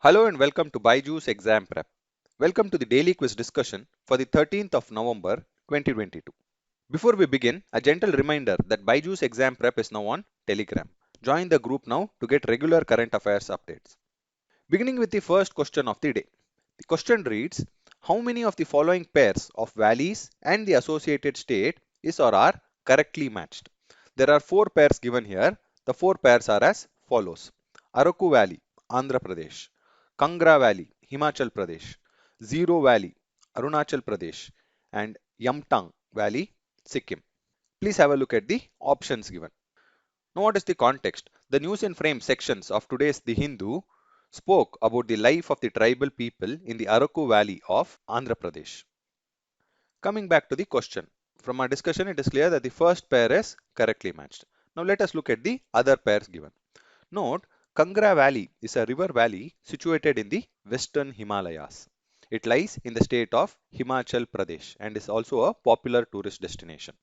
Hello and welcome to Byju's Exam Prep. Welcome to the daily quiz discussion for the 13th of November 2022. Before we begin, a gentle reminder that Byju's Exam Prep is now on Telegram. Join the group now to get regular current affairs updates. Beginning with the first question of the day. The question reads, how many of the following pairs of valleys and the associated state is or are correctly matched? There are four pairs given here. The four pairs are as follows. Araku Valley, Andhra Pradesh. Kangra Valley, Himachal Pradesh. Zero Valley, Arunachal Pradesh. And Yamtang Valley, Sikkim. Please have a look at the options given. Now, what is the context? The news and frame sections of today's The Hindu spoke about the life of the tribal people in the Araku Valley of Andhra Pradesh. Coming back to the question. From our discussion, it is clear that the first pair is correctly matched. Now, let us look at the other pairs given. Note, Kangra Valley is a river valley situated in the western Himalayas. It lies in the state of Himachal Pradesh and is also a popular tourist destination.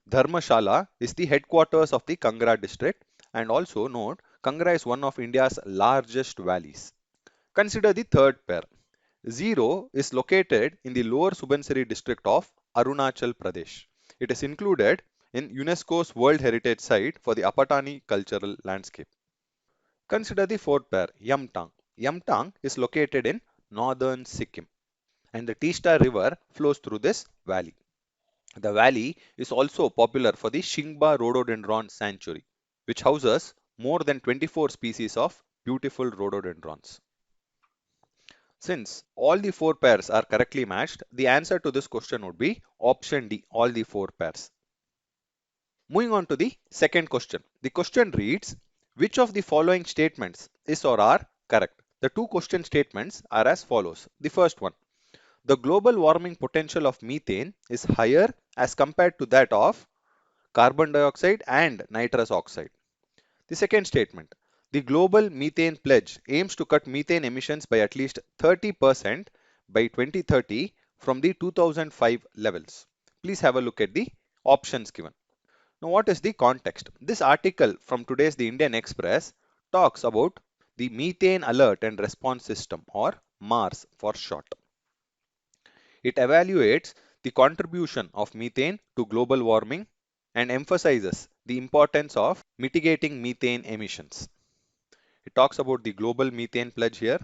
Dharmashala is the headquarters of the Kangra district, and also note Kangra is one of India's largest valleys. Consider the third pair. Zero is located in the lower Subansiri district of Arunachal Pradesh. It is included in UNESCO's World Heritage Site for the Apatani cultural landscape. Consider the fourth pair, Yamtang. Yamtang is located in northern Sikkim, and the Teesta River flows through this valley. The valley is also popular for the Shingba Rhododendron Sanctuary, which houses more than 24 species of beautiful rhododendrons. Since all the four pairs are correctly matched, the answer to this question would be option D, all the four pairs. Moving on to the second question. The question reads, which of the following statements is or are correct? The two question statements are as follows. The first one, the global warming potential of methane is higher as compared to that of carbon dioxide and nitrous oxide. The second statement, the global methane pledge aims to cut methane emissions by at least 30% by 2030 from the 2005 levels. Please have a look at the options given. Now, what is the context? This article from today's The Indian Express talks about the Methane Alert and Response System, or MARS for short. It evaluates the contribution of methane to global warming and emphasizes the importance of mitigating methane emissions. It talks about the global methane pledge here.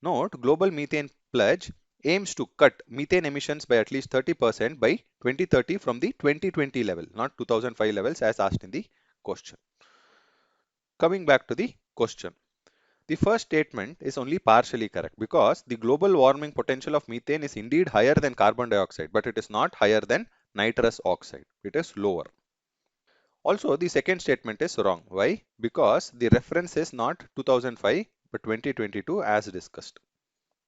Note, global methane pledge aims to cut methane emissions by at least 30% by 2030 from the 2020 level, not 2005 levels as asked in the question. Coming back to the question. The first statement is only partially correct because the global warming potential of methane is indeed higher than carbon dioxide, but it is not higher than nitrous oxide. It is lower. Also, the second statement is wrong. Why? Because the reference is not 2005 but 2022 as discussed.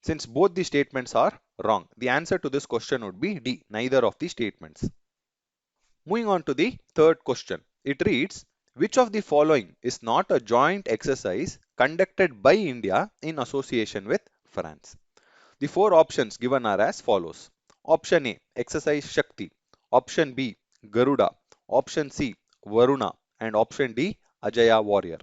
Since both the statements are wrong, the answer to this question would be D, neither of the statements. Moving on to the third question. It reads, which of the following is not a joint exercise conducted by India in association with France? The four options given are as follows. Option A, Exercise Shakti. Option B, Garuda. Option C, Varuna. And option D, Ajaya Warrior.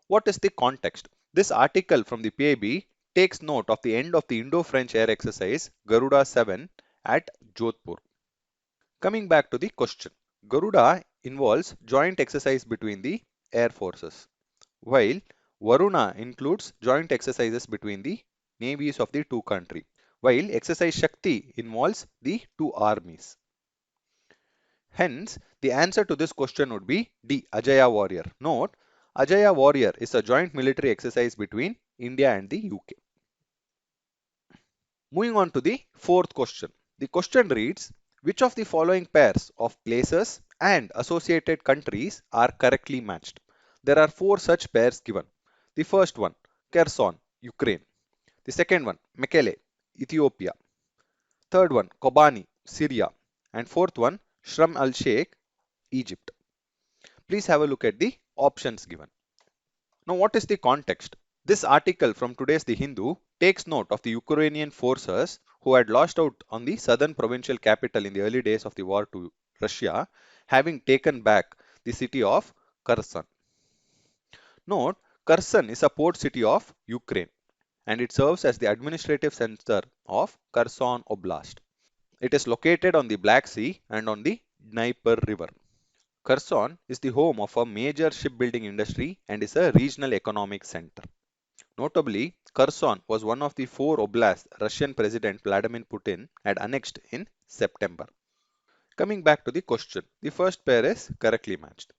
What is the context? This article from the PIB takes note of the end of the Indo-French air exercise Garuda 7 at Jodhpur. Coming back to the question. Garuda involves joint exercise between the air forces, while Varuna includes joint exercises between the navies of the two countries, while exercise Shakti involves the two armies. Hence, the answer to this question would be D, Ajaya Warrior. Note, Ajaya Warrior is a joint military exercise between India and the UK. Moving on to the fourth question. The question reads, which of the following pairs of places and associated countries are correctly matched? There are four such pairs given. The first one, Kherson, Ukraine. The second one, Mekelle, Ethiopia. Third one, Kobani, Syria. And fourth one, Sharm el-Sheikh, Egypt. Please have a look at the options given. Now, what is the context? This article from today's The Hindu takes note of the Ukrainian forces who had lost out on the southern provincial capital in the early days of the war to Russia, having taken back the city of Kherson. Note, Kherson is a port city of Ukraine and it serves as the administrative center of Kherson Oblast. It is located on the Black Sea and on the Dnieper River. Kherson is the home of a major shipbuilding industry and is a regional economic center. Notably, Kherson was one of the four oblasts Russian President Vladimir Putin had annexed in September. Coming back to the question, the first pair is correctly matched.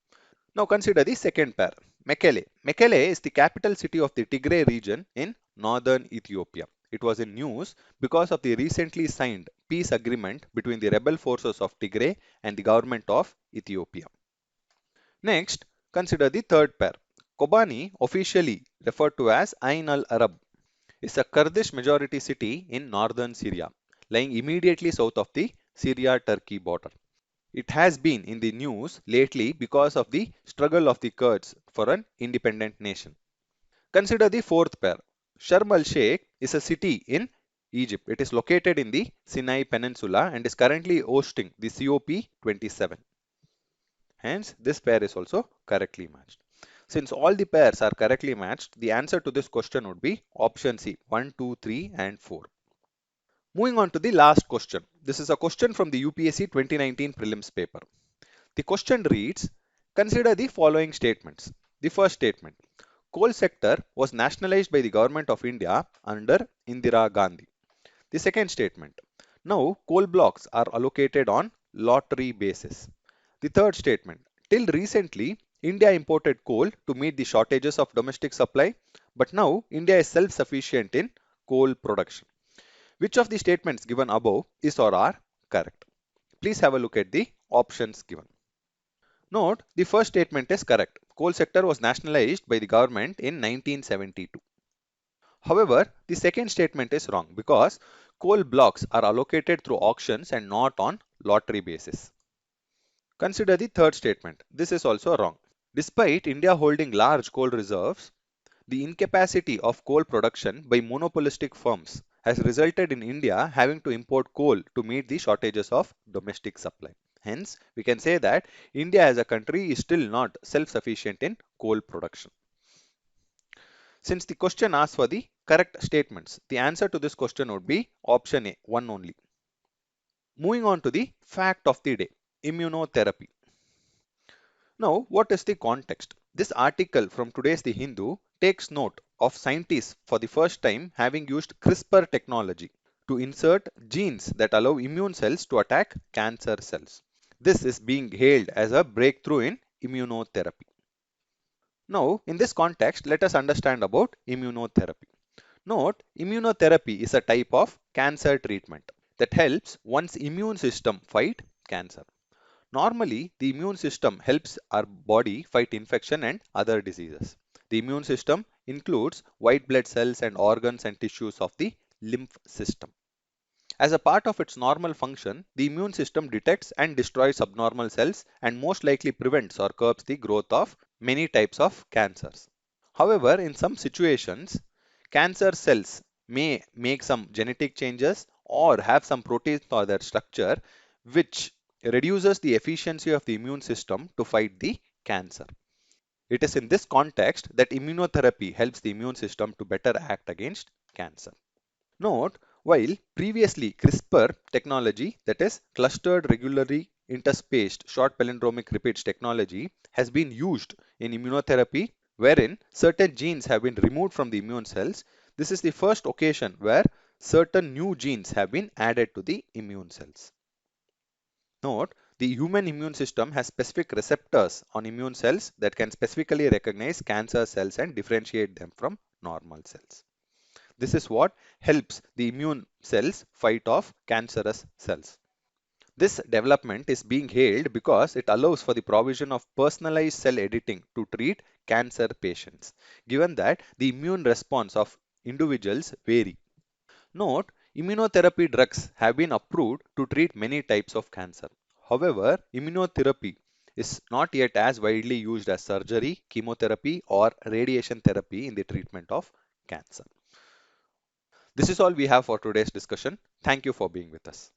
Now consider the second pair, Mekelle. Mekelle is the capital city of the Tigray region in northern Ethiopia. It was in news because of the recently signed peace agreement between the rebel forces of Tigray and the government of Ethiopia. Next, consider the third pair. Kobani, officially referred to as Ain al-Arab, is a Kurdish majority city in northern Syria, lying immediately south of the Syria-Turkey border. It has been in the news lately because of the struggle of the Kurds for an independent nation. Consider the fourth pair. Sharm el-Sheikh is a city in Egypt. It is located in the Sinai Peninsula and is currently hosting the COP27. Hence, this pair is also correctly matched. Since all the pairs are correctly matched, the answer to this question would be option C, 1, 2, 3 and 4. Moving on to the last question. This is a question from the UPSC 2019 prelims paper. The question reads, consider the following statements. The first statement, coal sector was nationalized by the government of India under Indira Gandhi. The second statement, now coal blocks are allocated on lottery basis. The third statement, till recently, India imported coal to meet the shortages of domestic supply, but now India is self-sufficient in coal production. Which of the statements given above is or are correct? Please have a look at the options given. Note, the first statement is correct. Coal sector was nationalized by the government in 1972. However, the second statement is wrong because coal blocks are allocated through auctions and not on lottery basis. Consider the third statement. This is also wrong. Despite India holding large coal reserves, the incapacity of coal production by monopolistic firms has resulted in India having to import coal to meet the shortages of domestic supply. Hence, we can say that India as a country is still not self-sufficient in coal production. Since the question asks for the correct statements, the answer to this question would be option A, one only. Moving on to the fact of the day, immunotherapy. Now, what is the context? This article from today's The Hindu takes note of scientists for the first time having used CRISPR technology to insert genes that allow immune cells to attack cancer cells. This is being hailed as a breakthrough in immunotherapy. Now, in this context, let us understand about immunotherapy. Note, immunotherapy is a type of cancer treatment that helps one's immune system fight cancer. Normally, the immune system helps our body fight infection and other diseases. The immune system includes white blood cells and organs and tissues of the lymph system. As a part of its normal function, the immune system detects and destroys abnormal cells and most likely prevents or curbs the growth of many types of cancers. However, in some situations, cancer cells may make some genetic changes or have some proteins or their structure which reduces the efficiency of the immune system to fight the cancer. It is in this context that immunotherapy helps the immune system to better act against cancer. Note, while previously CRISPR technology, that is clustered regularly interspaced short palindromic repeats technology, has been used in immunotherapy wherein certain genes have been removed from the immune cells. This is the first occasion where certain new genes have been added to the immune cells. Note, the human immune system has specific receptors on immune cells that can specifically recognize cancer cells and differentiate them from normal cells. This is what helps the immune cells fight off cancerous cells. This development is being hailed because it allows for the provision of personalized cell editing to treat cancer patients, given that the immune response of individuals vary. Note, immunotherapy drugs have been approved to treat many types of cancer. However, immunotherapy is not yet as widely used as surgery, chemotherapy, or radiation therapy in the treatment of cancer. This is all we have for today's discussion. Thank you for being with us.